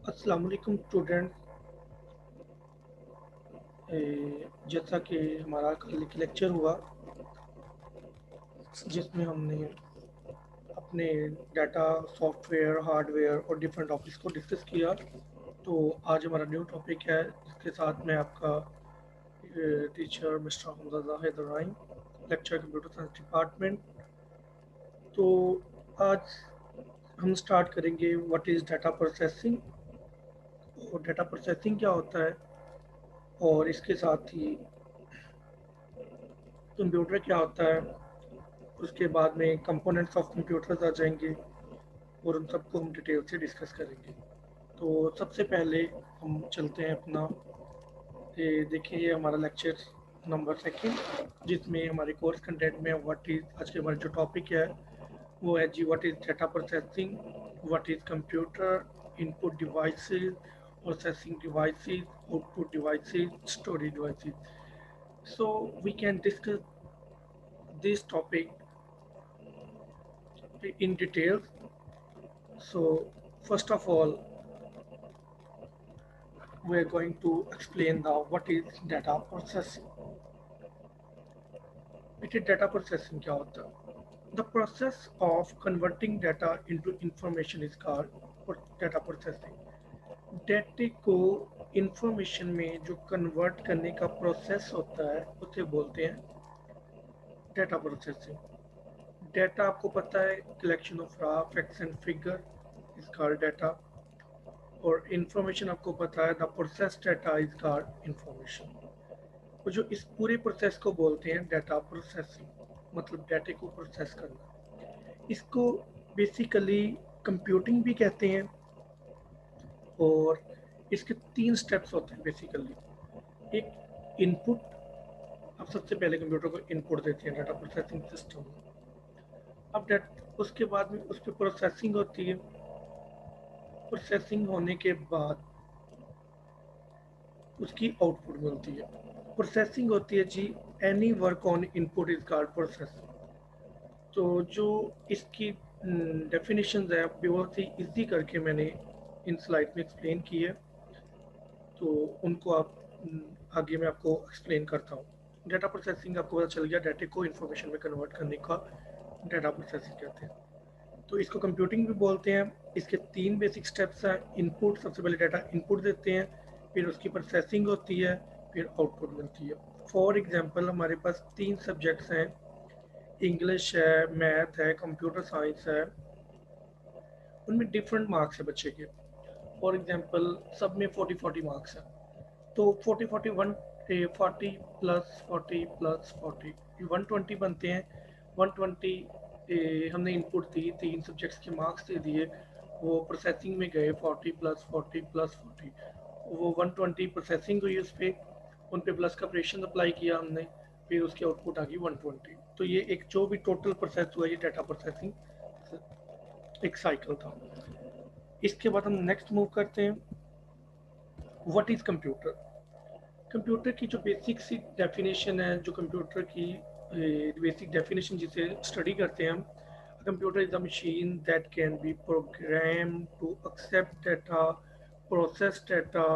अस्सलाम वालेकुम स्टूडेंट। जैसा कि हमारा कल एक लेक्चर हुआ जिसमें हमने अपने डाटा, सॉफ्टवेयर, हार्डवेयर और डिफरेंट टॉपिक्स को डिस्कस किया। तो आज हमारा न्यू टॉपिक है जिसके साथ मैं आपका टीचर मिस्टर हमजा जाहिद राइन, लेक्चर कंप्यूटर साइंस डिपार्टमेंट। तो आज हम स्टार्ट करेंगे व्हाट इज़ डाटा प्रोसेसिंग और डाटा प्रोसेसिंग क्या होता है, और इसके साथ ही कंप्यूटर क्या होता है। उसके बाद में कंपोनेंट्स ऑफ कंप्यूटर्स आ जाएंगे और उन सबको हम डिटेल से डिस्कस करेंगे। तो सबसे पहले हम चलते हैं अपना, ये देखिए ये हमारा लेक्चर नंबर सेकंड, जिसमें हमारे कोर्स कंटेंट में व्हाट इज़, आज के हमारे जो टॉपिक है वो है जी what is data processing, what is computer, input devices, processing devices, output devices, storage devices. So we can discuss this topic in detail. So first of all, we are going to explain the what is data processing. बेटे data processing क्या होता है? The process of converting data into information is called data processing. डेटे को information में जो convert करने का process होता है उसे बोलते हैं डेटा प्रोसेसिंग। डेटा आपको पता है collection of raw facts and figure is called data, और इंफॉर्मेशन आपको पता है the process data is called information. तो जो इस पूरे प्रोसेस को बोलते हैं डाटा प्रोसेसिंग, मतलब डाटे को प्रोसेस करना। इसको बेसिकली कंप्यूटिंग भी कहते हैं, और इसके तीन स्टेप्स होते हैं बेसिकली। एक इनपुट, आप सबसे पहले कंप्यूटर को इनपुट देते हैं डाटा प्रोसेसिंग सिस्टम में। अब डेट उसके बाद में उस पर प्रोसेसिंग होती है। प्रोसेसिंग होने के बाद उसकी आउटपुट मिलती है। प्रोसेसिंग होती है जी any work on input is called processing. तो जो इसकी डेफिनेशन है बहुत ही इजी करके मैंने इन स्लाइड में एक्सप्लेन की है, तो उनको आप आगे मैं आपको एक्सप्लेन करता हूँ। डाटा प्रोसेसिंग आपको पता चल गया, डाटे को इन्फॉर्मेशन में कन्वर्ट करने का डाटा प्रोसेसिंग कहते हैं। तो इसको कंप्यूटिंग भी बोलते हैं। इसके तीन बेसिक स्टेप्स हैं। इनपुट, सबसे पहले डाटा इनपुट देते हैं, फिर उसकी प्रोसेसिंग होती है, फिर आउटपुट मिलती है। फॉर एग्जांपल हमारे पास तीन सब्जेक्ट्स हैं, इंग्लिश है, मैथ है, कंप्यूटर साइंस है। उनमें डिफरेंट मार्क्स है बच्चे के। फॉर एग्जांपल सब में 40-40 मार्क्स हैं। तो 40-40 40 प्लस 40 प्लस 40 120 बनते हैं। 120 हमने इनपुट दी, तीन सब्जेक्ट्स के मार्क्स दे दिए, वो प्रोसेसिंग में गए 40 प्लस 40 प्लस 40, वो 120 प्रोसेसिंग हुई उस पर, उन पे प्लस का ऑपरेशन अप्लाई किया हमने, फिर उसकी आउटपुट आ गई 120। तो ये एक जो भी टोटल प्रोसेस हुआ ये डाटा प्रोसेसिंग एक साइकिल था। इसके बाद हम नेक्स्ट मूव करते हैं, व्हाट इज़ कंप्यूटर। कंप्यूटर की जो बेसिक सी डेफिनेशन है, जो कंप्यूटर की बेसिक डेफिनेशन जिसे स्टडी करते हैं हम, computer is a machine that can be program to accept data, process data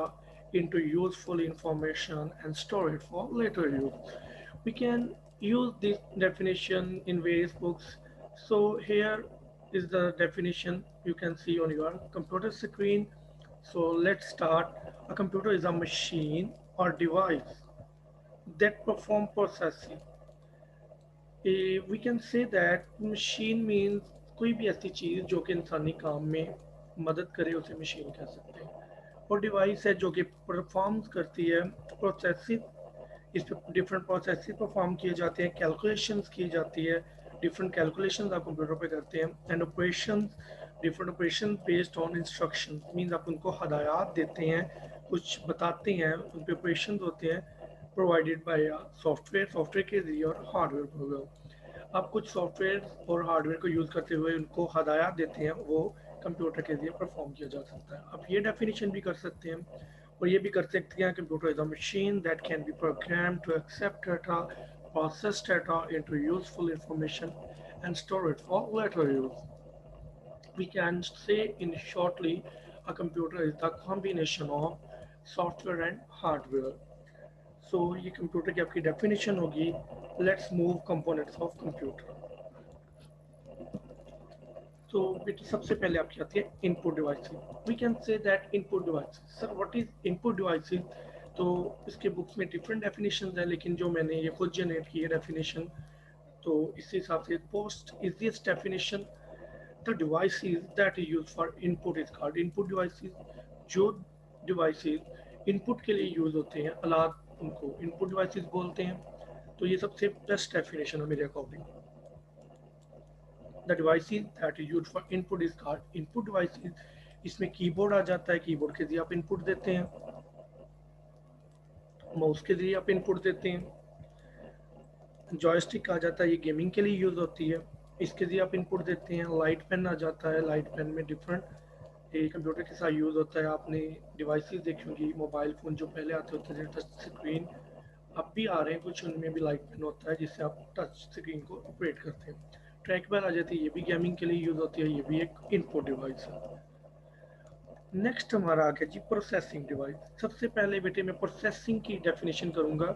into useful information and store it for later use. We can use this definition in various books. So here is the definition you can see on your computer screen. So let's start. A computer is a machine or device that perform processing. We can say that machine means कोई भी ऐसी चीज़ जो कि इंसानी काम में मदद करे उसे मशीन कह सकते हैं। और डिवाइस है जो कि परफॉर्म करती है प्रोसेसिंग। इस पर डिफरेंट प्रोसेसिंग परफॉर्म किए जाते हैं, कैलकुलेशंस की जाती है, डिफरेंट कैलकुलेशंस आप कंप्यूटर पे करते हैं। And operations, different operation based on instruction, means आप उनको हदायत देते हैं, कुछ बताते हैं, उन पे ऑपरेशन होते हैं प्रोवाइडेड बाय सॉफ्टवेयर, सॉफ्टवेयर के जरिए और हार्डवेयर प्रोग्राम। आप कुछ सॉफ्टवेयर और हार्डवेयर को यूज़ करते हुए उनको हदायत देते हैं, वो कंप्यूटर के जरिए परफॉर्म किया जा सकता है। आप ये डेफिनेशन भी कर सकते हैं, और ये भी कर सकते हैं computer is a machine that can be program to accept data, process data into useful information and store it for later use. We can say in shortly A computer is the combination of software and hardware. So ये computer की आपकी definition होगी. Let's move components of computer. तो बेटी सबसे पहले आपकी आती है input devices. We can say that input devices. Sir what is input devices? तो इसके बुक्स में डिफरेंट डेफिनेशंस हैं, लेकिन जो मैंने ये खुद जनरेट की है डेफिनेशन, तो इस हिसाब से post is this definition. The devices that is use for input is called input devices. जो डिवाइसेस इनपुट के लिए यूज होते हैं अलाद उनको इनपुट डिवाइसेस बोलते हैं. तो ये सबसे बेस्ट डेफिनेशन है मेरे according. The devices that is use for input is called input devices. इसमें कीबोर्ड आ जाता है. कीबोर्ड के जरिए आप इनपुट देते हैं. माउस के जरिए आप इनपुट देते हैं. जॉयस्टिक आ जाता है, ये गेमिंग के लिए यूज़ होती है. इसके लिए आप इनपुट देते हैं. लाइट पेन आ जाता है. लाइट पेन में डिफरेंट ये कंप्यूटर के साथ यूज़ होता है. आपने डिवाइसेस देखी होंगी, मोबाइल फ़ोन जो पहले आते होते थे टच स्क्रीन, अब भी आ रहे हैं कुछ, उनमें भी लाइट पेन होता है जिससे आप टच स्क्रीन को ऑपरेट करते हैं. ट्रैक पैड आ जाती है, ये भी गेमिंग के लिए यूज़ होती है. ये भी एक इनपुट डिवाइस है. नेक्स्ट हमारा आ गया जी प्रोसेसिंग डिवाइस. सबसे पहले बेटे मैं प्रोसेसिंग की डेफिनेशन करूँगा.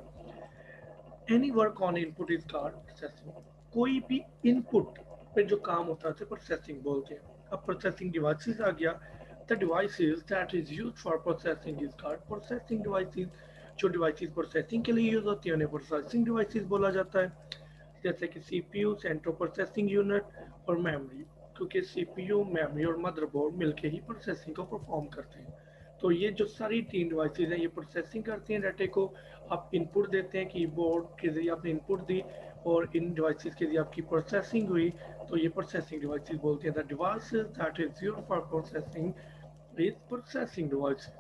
Any work on input is called processing. कोई भी इनपुट पे जो काम होता है उसे प्रोसेसिंग बोलते हैं. अब प्रोसेसिंग डिवाइसेस आ गया. The devices that is used for processing is called processing devices. जो डिवाइसेस प्रोसेसिंग के लिए यूज होती है उन्हें प्रोसेसिंग डिवाइसेस बोला जाता है. जैसे कि सीपीयू सेंट्रल प्रोसेसिंग यूनिट और मेमोरी, क्योंकि सीपीयू मेमोरी और मदरबोर्ड मिलके ही प्रोसेसिंग को परफॉर्म करते हैं. तो ये जो सारी तीन डिवाइसेस हैं ये प्रोसेसिंग करती हैं डाटे को. आप इनपुट देते हैं, कीबोर्ड के जरिए आपने इनपुट दी और इन डिवाइसेस के जरिए आपकी प्रोसेसिंग हुई, तो ये प्रोसेसिंग डिवाइसेस बोलते हैं. The devices that is used for processing is processing devices.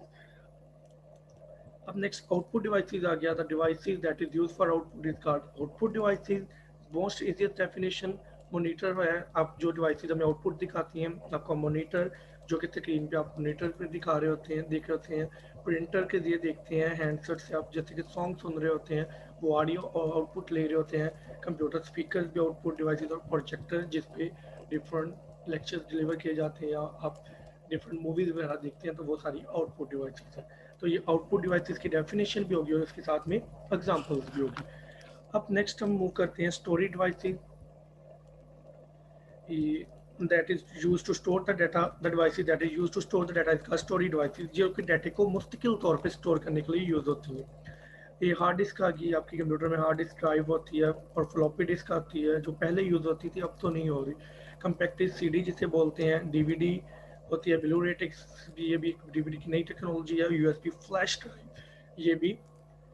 अब नेक्स्ट आउटपुट डिवाइसेस आ गया. The devices that is used for output is called output devices. Most easiest definition monitor है. आप जो डिवाइसेस हमें output दिखाती हैं, आपका मॉनिटर जो कि स्क्रीन पे आप मॉनिटर पे दिखा रहे होते हैं, देख रहे होते हैं. प्रिंटर के लिए देखते हैं. हैंडसेट से आप जैसे कि सॉन्ग सुन रहे होते हैं, वो ऑडियो आउटपुट ले रहे होते हैं. कंप्यूटर स्पीकर भी आउटपुट डिवाइसेस और प्रोजेक्टर जिस पे डिफरेंट लेक्चर्स डिलीवर किए जाते हैं या आप डिफरेंट मूवीज वगैरह देखते हैं, तो वो सारी आउटपुट डिवाइसेस हैं. तो ये आउटपुट डिवाइसेस की डेफिनेशन भी होगी और इसके साथ में एग्जांपल्स भी होगी. अब नेक्स्ट हम मूव करते हैं storage devices. that is used to store the data. The devices that is used to store the data is called storage devices, जो कि डाटे को मुस्तकिल तौर पे स्टोर करने के लिए यूज होती है. ये हार्ड डिस्क आ गई. आपके कंप्यूटर में हार्ड डिस्क ड्राइव होती है और फ्लॉपी डिस्क आती है जो पहले यूज होती थी, अब तो नहीं हो रही. कंपैक्ट सीडी जिसे बोलते हैं. डीवीडी होती है. ब्लू रे ये भी डीवीडी की नई टेक्नोलॉजी है. यूएसबी फ्लैश ड्राइव ये भी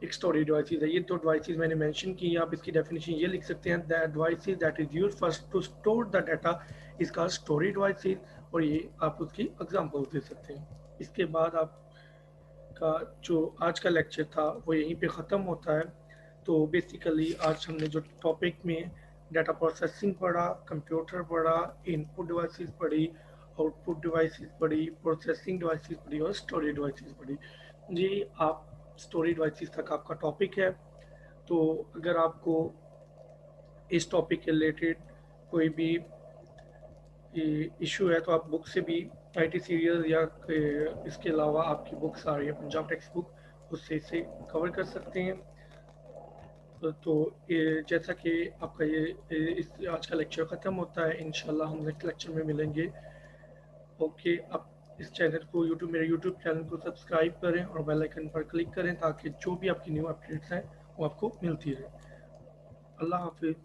एक स्टोरेज डिवाइसेस है. ये दो डिवाइसेस मैंने मेंशन की. आप इसकी डेफिनेशन ये लिख सकते हैं. That devices that is used for to store the data is called storage devices. और ये आप उसकी एग्जांपल दे सकते हैं. इसके बाद आपका जो आज का लेक्चर था वो यहीं पे ख़त्म होता है. तो बेसिकली आज हमने जो टॉपिक में डाटा प्रोसेसिंग पढ़ा, कंप्यूटर पढ़ा, इनपुट डिवाइसेस पढ़ी, आउटपुट डिवाइसेस पढ़ी, प्रोसेसिंग डिवाइसेस पढ़ी और स्टोरेज डिवाइसेस पढ़ी. ये आप स्टोरेज डिवाइसेस तक आपका टॉपिक है. तो अगर आपको इस टॉपिक के रिलेटेड कोई भी इशू है तो आप बुक से भी आईटी सीरियल या इसके अलावा आपकी बुक्स आ रही है पंजाब टेक्स्ट बुक, उससे इसे कवर कर सकते हैं. तो जैसा कि आपका ये इस आज का लेक्चर ख़त्म होता है. इंशाल्लाह हम नेक्स्ट लेक्चर में मिलेंगे. ओके. अब इस चैनल को मेरे यूट्यूब चैनल को सब्सक्राइब करें और बेल आइकन पर क्लिक करें ताकि जो भी आपकी न्यू अपडेट्स हैं वो आपको मिलती रहे. अल्लाह हाफिज़.